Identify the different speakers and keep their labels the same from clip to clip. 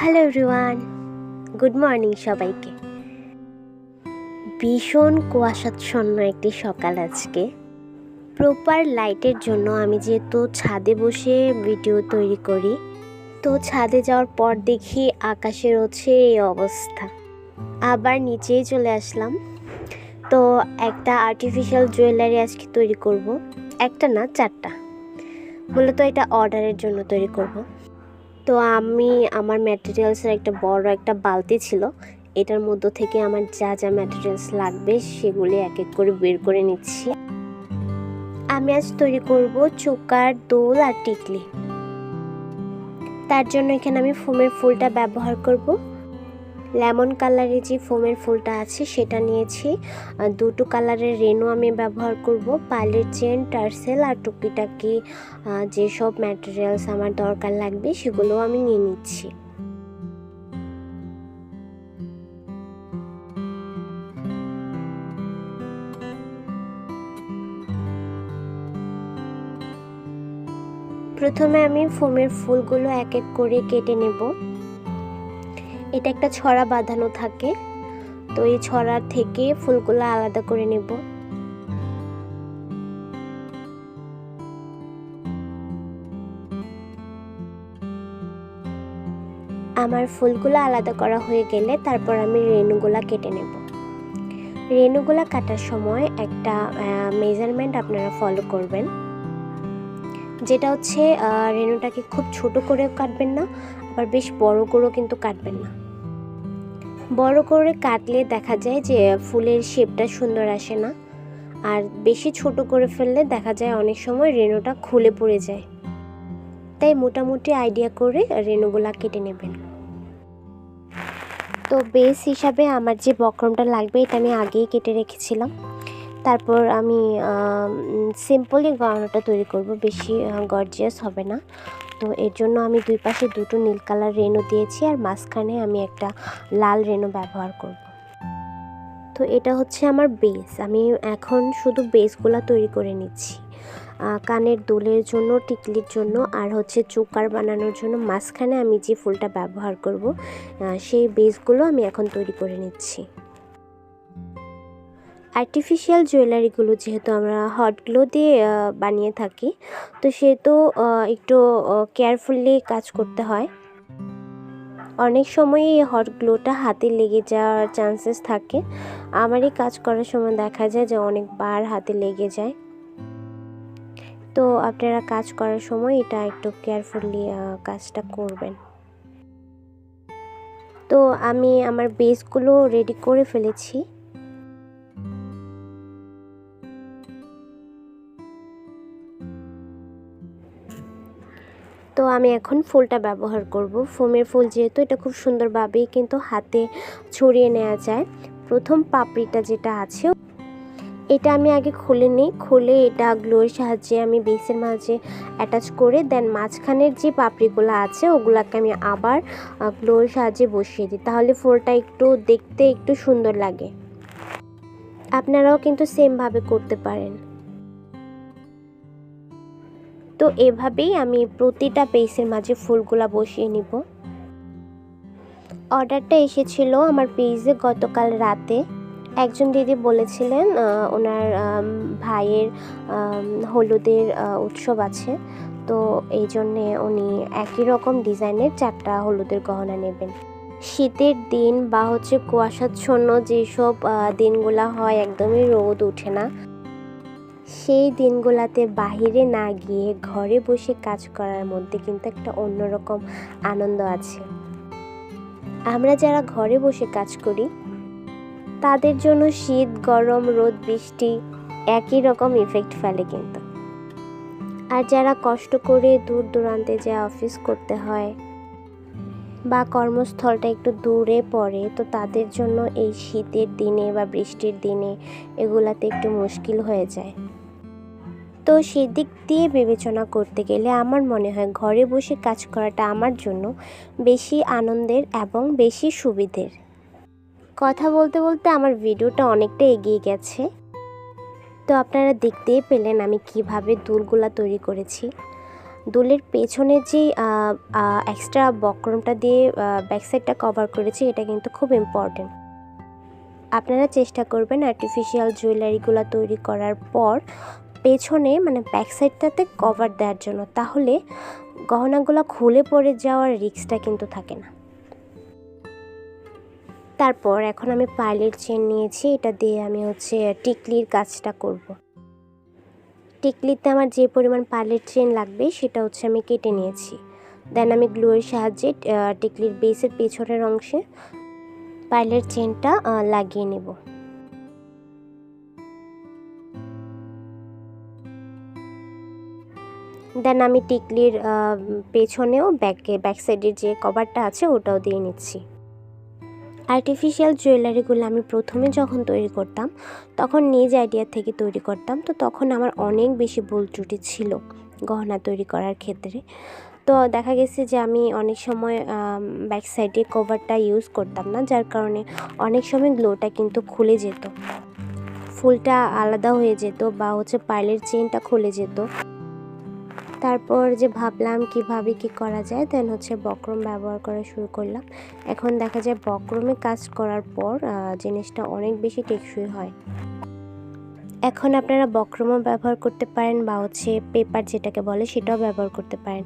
Speaker 1: Hello everyone, good morning সবাইকে। ভীষণ কুয়াশাচ্ছন্ন একটি সকাল আজকে। প্রপার লাইটের জন্য আমি যেহেতু ছাদে বসে ভিডিও তৈরি করি, তো ছাদে যাওয়ার পর দেখি আকাশের হচ্ছে এই অবস্থা। আবার নিচেই চলে আসলাম। তো একটা আর্টিফিশিয়াল জুয়েলারি আজকে তৈরি করব। একটা না, 4টা। মূলত এটা অর্ডারের জন্য তৈরি করব। তো আমি আমার ম্যাটেরিয়ালসের একটা বড় একটা বালতি ছিল, এটার মধ্য থেকে আমার যা যা ম্যাটেরিয়ালস লাগবে সেগুলি এক এক করে বের করে নিচ্ছি। আমি আজ তৈরি করব চোকার, দোল আর টিকলি। তার জন্য এখানে আমি ফোমের ফুলটা ব্যবহার করব। লেমন কালারের যে ফোমের ফুলটা আছে সেটা নিয়েছি। দুটো কালারের রেনু আমি ব্যবহার করব। পার্লের চেন, টার্সেল আর টুকিটাকি যেসব ম্যাটেরিয়ালস আমার দরকার লাগবে সেগুলো আমি নিয়ে নিচ্ছি। প্রথমে আমি ফোমের ফুলগুলো এক এক করে কেটে নেব। এটা একটা ছড়া বাঁধানো থাকে, তো এই ছড়ার থেকে ফুলগুলো আলাদা করে নেব। আমার ফুলগুলো আলাদা করা হয়ে গেলে তারপর আমি রেনুগুলা কেটে নেব। রেনুগুলা কাটার সময় একটা মেজারমেন্ট আপনারা ফলো করবেন, যেটা হচ্ছে রেনুটাকে খুব ছোট করে কাটবেন না, আবার বেশ বড় করেও কিন্তু কাটবেন না। বড় করে কাটলে দেখা যায় যে ফুলের শেপটা সুন্দর আসে না, আর বেশি ছোট করে ফেললে দেখা যায় অনেক সময় রেনুটা খুলে পড়ে যায়। তাই মোটামুটি আইডিয়া করে রেনুগুলা কেটে নেবেন। তো বেস হিসাবে আমার যে বক্রমটা লাগবে এটা আমি আগেই কেটে রেখেছিলাম। তারপর আমি সিম্পলি গয়নাটা তৈরি করব, বেশি গর্জিয়াস হবে না। তো এর জন্য আমি দুই পাশে দুটো নীল কালার রেনু দিয়েছি, আর মাঝখানে আমি একটা লাল রেনু ব্যবহার করব। তো এটা হচ্ছে আমার বেস। আমি এখন শুধু বেসগুলো তৈরি করে নিচ্ছি। কানের দুলের জন্য, টিকলির জন্য আর হচ্ছে চোকার বানানোর জন্য মাঝখানে আমি যে ফুলটা ব্যবহার করব সেই বেসগুলো আমি এখন তৈরি করে নিচ্ছি। আর্টিফিশিয়াল জুয়েলারিগুলো যেহেতু আমরা হট গ্লো দিয়ে বানিয়ে থাকি, তো সেহেতু একটু কেয়ারফুলি কাজ করতে হয়। অনেক সময় এই হট গ্লোটা হাতে লেগে যাওয়ার চান্সেস থাকে। আমারই কাজ করার সময় দেখা যায় যে অনেকবার হাতে লেগে যায়। তো আপনারা কাজ করার সময় এটা একটু কেয়ারফুলি কাজটা করবেন। তো আমি আমার বেসগুলো রেডি করে ফেলেছি। তো আমি এখন ফুলটা ব্যবহার করব। ফোমের ফুল যেহেতু, এটা খুব সুন্দরভাবেই কিন্তু হাতে ছড়িয়ে নেওয়া যায়। প্রথম পাপড়িটা যেটা আছে এটা আমি আগে খুলে নিই। খুলে এটা গ্লোর সাহায্যে আমি বেসের মাঝে অ্যাটাচ করে দেন মাঝখানের যে পাপড়িগুলো আছে ওগুলাকে আমি আবার গ্লোর সাহায্যে বসিয়ে দিই, তাহলে ফুলটা একটু দেখতে একটু সুন্দর লাগে। আপনারাও কিন্তু সেমভাবে করতে পারেন। তো এভাবেই আমি প্রতিটা বেসের মাঝে ফুলগুলা বসিয়ে নিব। অর্ডারটা এসেছিল আমার পেজে গতকাল রাতে। একজন দিদি বলেছিলেন ওনার ভাইয়ের হলুদের উৎসব আছে, তো এই জন্যে উনি একই রকম ডিজাইনের 4টা হলুদের গহনা নেবেন। শীতের দিন বা হচ্ছে কুয়াশাচ্ছন্ন যেসব দিনগুলা হয়, একদমই রোদ ওঠে না, সেই দিনগুলাতে বাহিরে না গিয়ে ঘরে বসে কাজ করার মধ্যে কিন্তু একটা অন্যরকম আনন্দ আছে। আমরা যারা ঘরে বসে কাজ করি তাদের জন্য শীত, গরম, রোদ, বৃষ্টি একই রকম ইফেক্ট ফেলে কিন্তু। আর যারা কষ্ট করে দূর দূরান্তে যায় অফিস করতে হয় বা কর্মস্থলটা একটু দূরে পড়ে, তো তাদের জন্য এই শীতের দিনে বা বৃষ্টির দিনে এগুলাতে একটু মুশকিল হয়ে যায়। তো সেদিক দিয়ে বিবেচনা করতে গেলে আমার মনে হয় ঘরে বসে কাজ করাটা আমার জন্য বেশি আনন্দের এবং বেশি সুবিধের। কথা বলতে বলতে আমার ভিডিওটা অনেকটা এগিয়ে গেছে। তো আপনারা দেখতেই পেলেন আমি কিভাবে দুলগুলা তৈরি করেছি। দুলের পেছনে যে এক্সট্রা বক্রমটা দিয়ে ব্যাক সাইডটা কভার করেছি, এটা কিন্তু খুব ইম্পর্টেন্ট। আপনারা চেষ্টা করবেন আর্টিফিশিয়াল জুয়েলারিগুলো তৈরি করার পর পেছনে মানে ব্যাক সাইডটাতে কভার দেওয়ার জন্য, তাহলে গহনাগুলো খুলে পড়ে যাওয়ার রিস্কটা কিন্তু থাকে না। তারপর এখন আমি পার্লের চেন নিয়েছি, এটা দিয়ে আমি টিকলির কাজটা করব। টিকলিতে আমার যে পরিমাণ পার্লের চেন লাগবে সেটা আমি কেটে নিয়েছি। দেন আমি গ্লুয়ের সাহায্যে টিকলির বেসের পেছনের অংশে পার্লের চেনটা লাগিয়ে নেব। দেন আমি টিকলির পেছনেও ব্যাক সাইডের যে কভারটা আছে ওটাও দিয়ে নিচ্ছি। আর্টিফিশিয়াল জুয়েলারিগুলো আমি প্রথমে যখন তৈরি করতাম তখন নিজ আইডিয়া থেকে তৈরি করতাম, তো তখন আমার অনেক বেশি ভুল ত্রুটি ছিল গহনা তৈরি করার ক্ষেত্রে। তো দেখা গেছে যে আমি অনেক সময় ব্যাক সাইডে কভারটা ইউজ করতাম না, যার কারণে অনেক সময় গ্লোটা কিন্তু খুলে যেত, ফুলটা আলাদা হয়ে যেত বা পার্লের চেনটা খুলে যেত। তারপর যে ভাবলাম কিভাবে কি করা যায়, দেন বক্রম ব্যবহার করা শুরু করলাম। এখন দেখা যায় বক্রমে কাজ করার পর জিনিসটা অনেক বেশি টেকসই হয়। এখন আপনারা বক্রমও ব্যবহার করতে পারেন বা পেপার যেটাকে বলে সেটাও ব্যবহার করতে পারেন,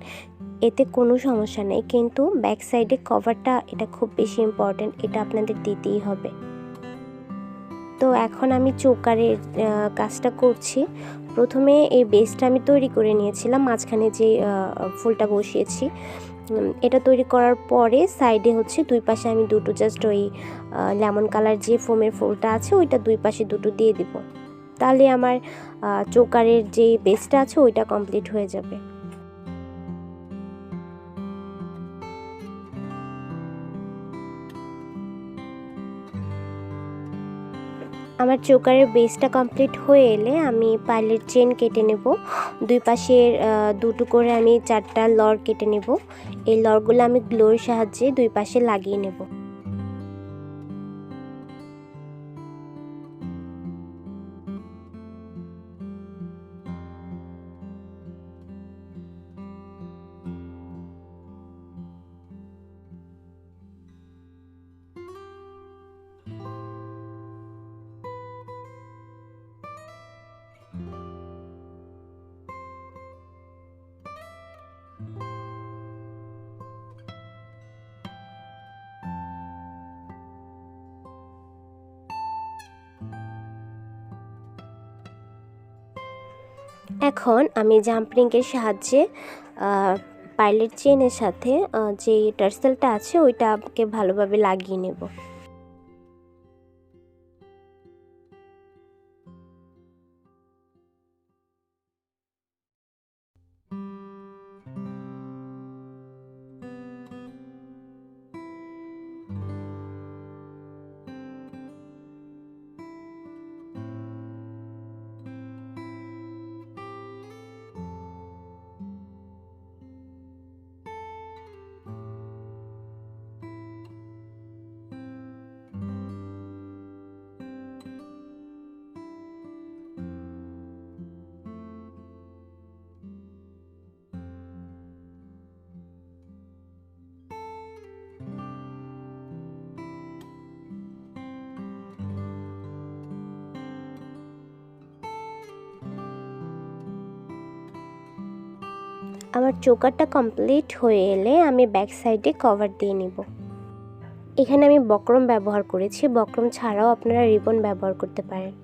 Speaker 1: এতে কোনো সমস্যা নেই। কিন্তু ব্যাক সাইডে কভারটা এটা খুব বেশি ইম্পর্ট্যান্ট, এটা আপনাদের দিতেই হবে। তো এখন আমি চোকারের কাজটা করছি। প্রথমে এই বেসটা আমি তৈরি করে নিয়েছিলাম, মাঝখানে যে ফুলটা বসিয়েছি এটা তৈরি করার পরে সাইডে দুই পাশে আমি দুটো জাস্ট ওই লেমন কালার যে ফোমের ফুলটা আছে ওইটা দুই পাশে দুটো দিয়ে দিব, তাহলে আমার চোকারের যে বেসটা আছে ওইটা কমপ্লিট হয়ে যাবে। আমার চোকারের বেসটা কমপ্লিট হয়ে এলে আমি পার্লের চেন কেটে নেব। দুই পাশের দুটো করে আমি 4টা লর কেটে নেব। এই লরগুলো আমি গ্লোর সাহায্যে দুই পাশে লাগিয়ে নেব। এখন আমি জাম্পরিংয়ের সাহায্যে পার্লের চেনের সাথে যে টার্সেলটা আছে ওইটাকে ভালোভাবে লাগিয়ে নেব। আমার চোকারটা কমপ্লিট হয়ে এলে আমি ব্যাক সাইডে কভার দিয়ে নিব। এখানে আমি বক্রম ব্যবহার করেছি, বক্রম ছাড়াও আপনারা রিবন ব্যবহার করতে পারেন।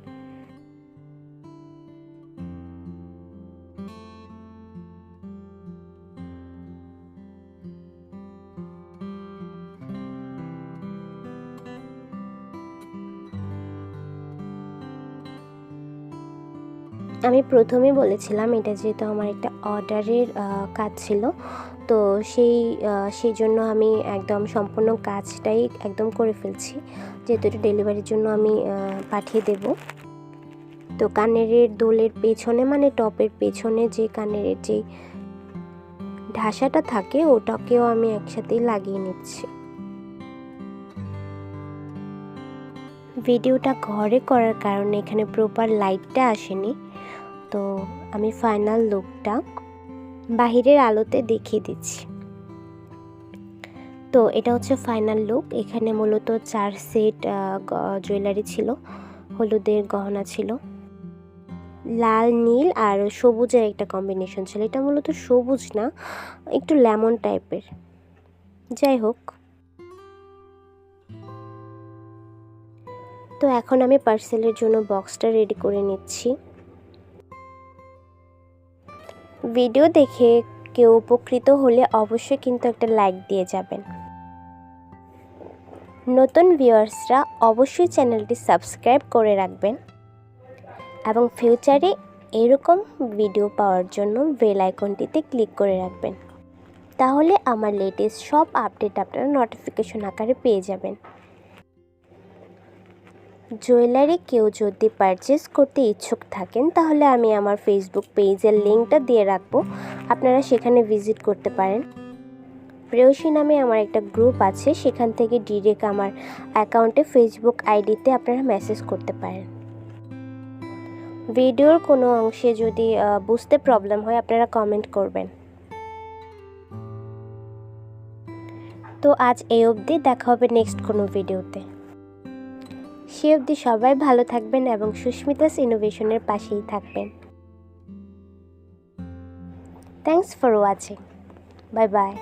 Speaker 1: আমি প্রথমেই বলেছিলাম এটা যেহেতু আমার একটা অর্ডারের কাজ ছিল, তো সেই জন্য আমি একদম সম্পূর্ণ কাজটাই একদম করে ফেলছি, যেহেতু এটা ডেলিভারির জন্য আমি পাঠিয়ে দেব। তো কানের দোলের পেছনে মানে টপের পেছনে যে কানের যে ঢাসাটা থাকে ওটাকেও আমি একসাথেই লাগিয়ে নিচ্ছি। ভিডিওটা ঘরে করার কারণে এখানে প্রপার লাইটটা আসেনি, তো আমি ফাইনাল লুকটা বাহিরের আলোতে দেখিয়ে দিচ্ছি। তো এটা হচ্ছে ফাইনাল লুক। এখানে মূলত 4 সেট জুয়েলারি ছিল, হলুদের গহনা ছিল, লাল নীল আর সবুজের একটা কম্বিনেশন ছিল। এটা মূলত সবুজ না, একটু লেমন টাইপের। যাই হোক, তো এখন আমি পার্সেলের জন্য বক্সটা রেডি করে নিচ্ছি। ভিডিও দেখে কেউ উপকৃত হলে অবশ্যই কিন্তু একটা লাইক দিয়ে যাবেন। নতুন ভিউয়ার্সরা অবশ্যই চ্যানেলটি সাবস্ক্রাইব করে রাখবেন এবং ফিউচারে এরকম ভিডিও পাওয়ার জন্য বেল আইকনটিতে ক্লিক করে রাখবেন। তাহলে আমার লেটেস্ট সব আপডেট আপনারা নোটিফিকেশন আকারে পেয়ে যাবেন। জুয়েলারি কেউ যদি পারচেস করতে ইচ্ছুক থাকেন তাহলে আমি আমার ফেসবুক পেজের লিঙ্কটা দিয়ে রাখবো, আপনারা সেখানে ভিজিট করতে পারেন। প্রেয়সী নামে আমার একটা গ্রুপ আছে, সেখান থেকে ডিরেক্ট আমার অ্যাকাউন্টে ফেসবুক আইডিতে আপনারা মেসেজ করতে পারেন। ভিডিওর কোনো অংশে যদি বুঝতে প্রবলেম হয় আপনারা কমেন্ট করবেন। তো আজ এই অবধি, দেখা হবে নেক্সট কোনো ভিডিওতে। সে অবধি সবাই ভালো থাকবেন এবং সুস্মিতাস ইনোভেশনের পাশেই থাকবেন। Thanks for watching. Bye bye.